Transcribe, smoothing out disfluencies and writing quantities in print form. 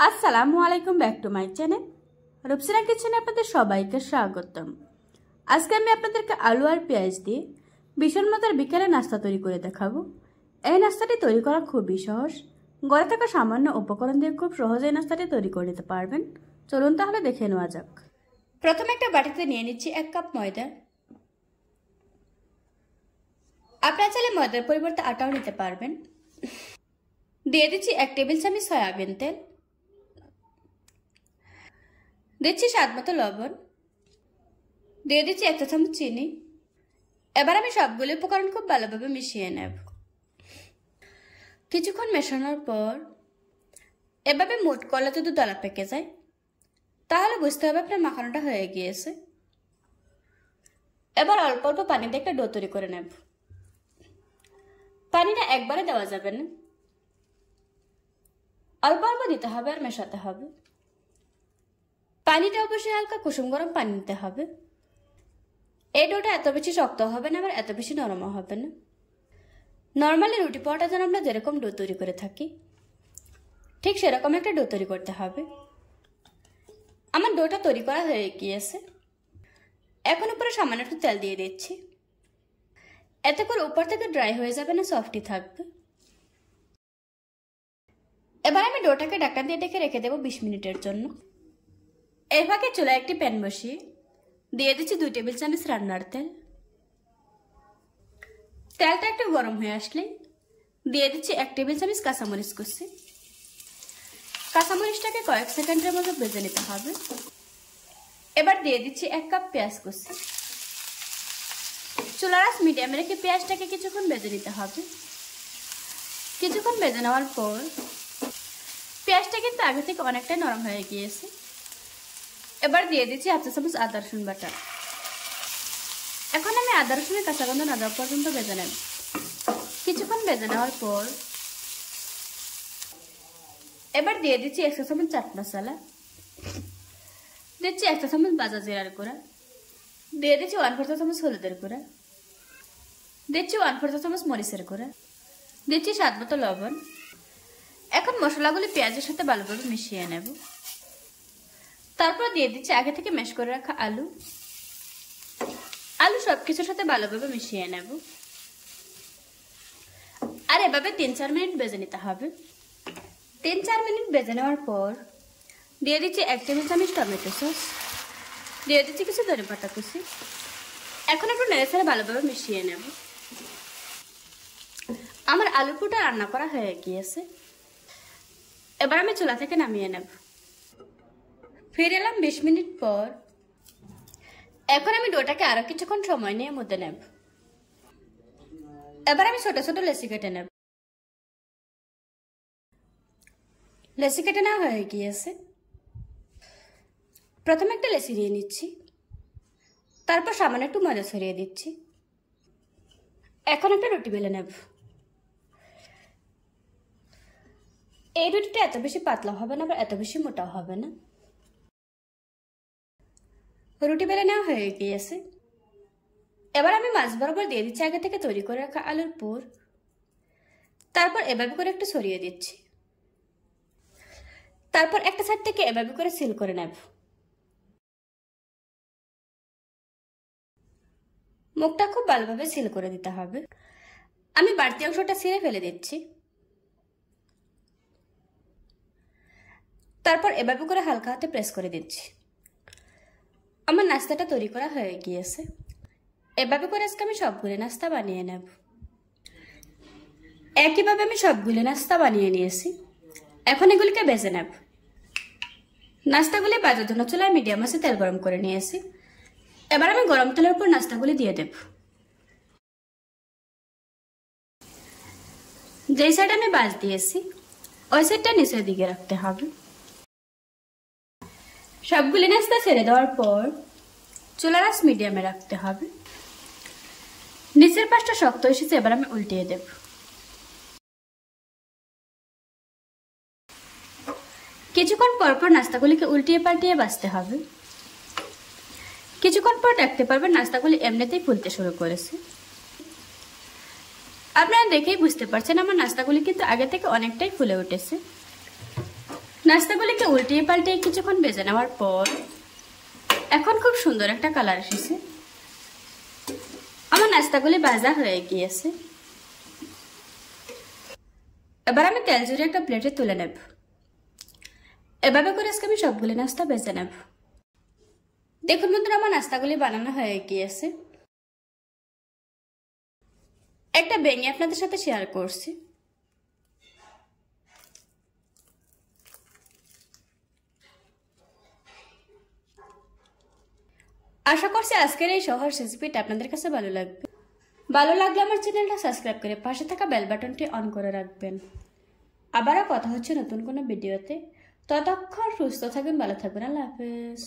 আসসালামু আলাইকুম, back to my channel Rupsina কিচেনে আপনাদের সবাইকে স্বাগতম। আজকে আমি আপনাদেরকে আলু আর পেঁয়াজ দিয়ে ভীষণ মজার বিকেলে নাস্তা তৈরি করে দেখাবো। এই নাস্তাটি তৈরি করা খুবই সহজ, ঘরে থাকা সামান্য উপকরণ দিয়ে খুব সহজে এই নাস্তাটি তৈরি করে নিতে পারবেন। চলুন তাহলে দেখে নেওয়া যাক। প্রথমে একটা বাটিতে নিয়ে নিচ্ছি 1 কাপ ময়দা। আপনারা চাইলে ময়দার পরিবর্তে আটাও নিতে পারবেন। দিয়ে দিচ্ছি 1 টেবিল চামচ সয়াবিন তেল, দিচ্ছি স্বাদ মতো লবণ, দিয়ে দিচ্ছি 1 চা চামচ চিনি। এবার আমি সবগুলো উপকরণ খুব ভালোভাবে মিশিয়ে নেব। কিছুক্ষণ মেশানোর পর এভাবে মুঠ করলে যদি দলা পেকে যায় তাহলে বুঝতে হবে আপনার মাখানোটা হয়ে গিয়েছে। এবার অল্প অল্প পানি দিয়ে একটা ডো তৈরি করে নেব। পানিটা একবারে দেওয়া যাবে না, অল্প অল্প দিতে হবে আর মেশাতে হবে। পানিটা অবশ্যই হালকা কুসুম গরম পানি নিতে হবে। এই ডোটা এত বেশি শক্ত হবে না, আবার এত বেশি নরমও হবে না। নর্মালি রুটি পরোটার জন্য আমরা যেরকম ডো তৈরি করে থাকি ঠিক সেরকম একটা ডো তৈরি করতে হবে। আমার ডোটা তৈরি করা হয়ে গিয়েছে। এখন উপরে সামান্য একটু তেল দিয়ে দিচ্ছি, এতে করে উপর থেকে ড্রাই হয়ে যাবে না, সফটই থাকবে। এবার আমি ডোটাকে ঢাকনা দিয়ে ঢেকে রেখে দেবো 20 মিনিটের জন্য। এর ফাঁকে চুলায় একটি প্যান বসিয়ে দিয়ে দিচ্ছি 2 টেবিল চামচ রান্নার তেল। তেলটা একটু গরম হয়ে আসলে দিয়ে দিচ্ছি 1 টেবিল চামচ কাঁচামরিচ কুচি। কাঁচামরিচটাকে কয়েক সেকেন্ডের মতো ভেজে নিতে হবে। এবার দিয়ে দিচ্ছি 1 কাপ পেঁয়াজ কুচি। চুলার আঁচ মিডিয়ামে রেখে পেঁয়াজটাকে কিছুক্ষণ ভেজে নিতে হবে। কিছুক্ষণ ভেজে নেওয়ার পর পেঁয়াজটা কিন্তু আগে থেকে অনেকটাই নরম হয়ে গিয়েছে। এবার দিয়ে দিচ্ছি 1 চা চামচ আদা রসুন বাটা। এখন আমি আদা রসুনের কাঁচা গন্ধ না যাওয়া পর্যন্ত ভেজে নেব। কিছুক্ষণ ভেজে নেওয়ার পর এবার দিয়ে দিচ্ছি 1 চা চামচ চাট মশলা, দিচ্ছি 1 চা চামচ ভাজা জিরার গুঁড়া, দিয়ে দিচ্ছি 1/4 চা চামচ হলুদের গুঁড়া, দিচ্ছি 1/4 চা চামচ মরিচের গুঁড়া, দিচ্ছি স্বাদ মতো লবণ। এখন মশলাগুলি পেঁয়াজের সাথে ভালোভাবে মিশিয়ে নেব। তারপর দিয়ে দিচ্ছি আগে থেকে ম্যাশ করে রাখা আলু। আলু সবকিছুর সাথে ভালোভাবে মিশিয়ে নেব আর এভাবে 3-4 মিনিট ভেজে নিতে হবে। 3-4 মিনিট ভেজে নেওয়ার পর দিয়ে দিচ্ছি 1 টেবিল চামচ টমেটো সস, দিয়ে দিচ্ছি কিছু ধনেপাতা কুচি। এখন একটু নেড়েচেড়ে ভালোভাবে মিশিয়ে নেব। আমার আলু পুরোটা রান্না করা হয়ে গিয়েছে। এবার আমি চুলা থেকে নামিয়ে নেব। ফিরে এলাম 20 মিনিট পর। এখন আমি ডোটাকে আরো কিছুক্ষণ সময় নিয়ে মধ্যে নেব। এবার আমি ছোট ছোট লেচি কেটে নেব। লেচি কেটে নেওয়া হয়ে গিয়েছে। প্রথমে একটা লেচি দিয়ে নিচ্ছি, তারপর সামান্য একটু ময়দা ছড়িয়ে দিচ্ছি। এখন একটা রুটি বেলে নেব। এই রুটিটা এত বেশি পাতলা হবে না, আবার এত বেশি মোটাও হবে না। রুটি বেলে নেওয়া হয়ে গিয়েছে। এবার আমি মাছ বরাবর দিয়ে দিচ্ছি আগে থেকে তৈরি করে রাখা আলুর পুর। তারপর এভাবে করে একটু ছড়িয়ে দিচ্ছি। তারপর একটা সাইড থেকে এভাবে করে সিল করে নেব। মুখটা খুব ভালোভাবে সিল করে দিতে হবে। আমি বাড়তি অংশটা ছিঁড়ে ফেলে দিচ্ছি। তারপর এভাবে করে হালকা হাতে প্রেস করে দিচ্ছি। আমার নাস্তাটা তৈরি করা হয়ে গিয়েছে। এভাবে করে আজকে আমি সবগুলো নাস্তা বানিয়ে নেব। একইভাবে আমি সবগুলো নাস্তা বানিয়ে নিয়েছি। এখন এগুলিকে ভেজে নেব। নাস্তাগুলি ভাজার জন্য চুলায় মিডিয়াম আঁচে তেল গরম করে নিয়েছি। এবার আমি গরম তেলের উপর নাস্তাগুলি দিয়ে দেব। যেই সাইড আমি ভাজ দিয়েছি ওই সাইডটা নিচের দিকে রাখতে হবে। সবগুলি নাস্তা ছেড়ে দেওয়ার পর চুলার আঁচ মিডিয়ামে রাখতে হবে। নিচের পাশটা শক্ত এসেছে, এবার আমি উল্টিয়ে দেব। কিছুক্ষণ পর পর নাস্তাগুলিকে উল্টিয়ে পাল্টিয়ে ভাজতে হবে। কিছুক্ষণ পর দেখতে পারবেন নাস্তাগুলি এমনিতেই ফুলতে শুরু করেছে। আপনারা দেখেই বুঝতে পারছেন আমার নাস্তাগুলি কিন্তু আগে থেকে অনেকটাই ফুলে উঠেছে। নাস্তাগুলিকে উল্টিয়ে পাল্টিয়ে কিছুক্ষণ ভেজে নেওয়ার পর এখন খুব সুন্দর একটা কালার এসেছে। আমার নাস্তাগুলি ভাজা হয়ে গিয়েছে। এবার আমি তেল ঝরিয়ে একটা প্লেটে তুলে নেব। এভাবে করে আজকে আমি সবগুলি নাস্তা ভেজে নেব। দেখুন বন্ধুরা, আমার নাস্তাগুলি বানানো হয়ে গিয়েছে। একটা ভেঙে আপনাদের সাথে শেয়ার করছি। আশা করছি আজকের এই সহজ রেসিপিটা আপনাদের কাছে ভালো লাগবে। ভালো লাগলে আমার চ্যানেলটা সাবস্ক্রাইব করে পাশে থাকা বেল বাটনটি অন করে রাখবেন। আবারও কথা হচ্ছে নতুন কোনো ভিডিওতে। ততক্ষণ সুস্থ থাকবেন, ভালো থাকবেন। আল্লাহ হাফেজ।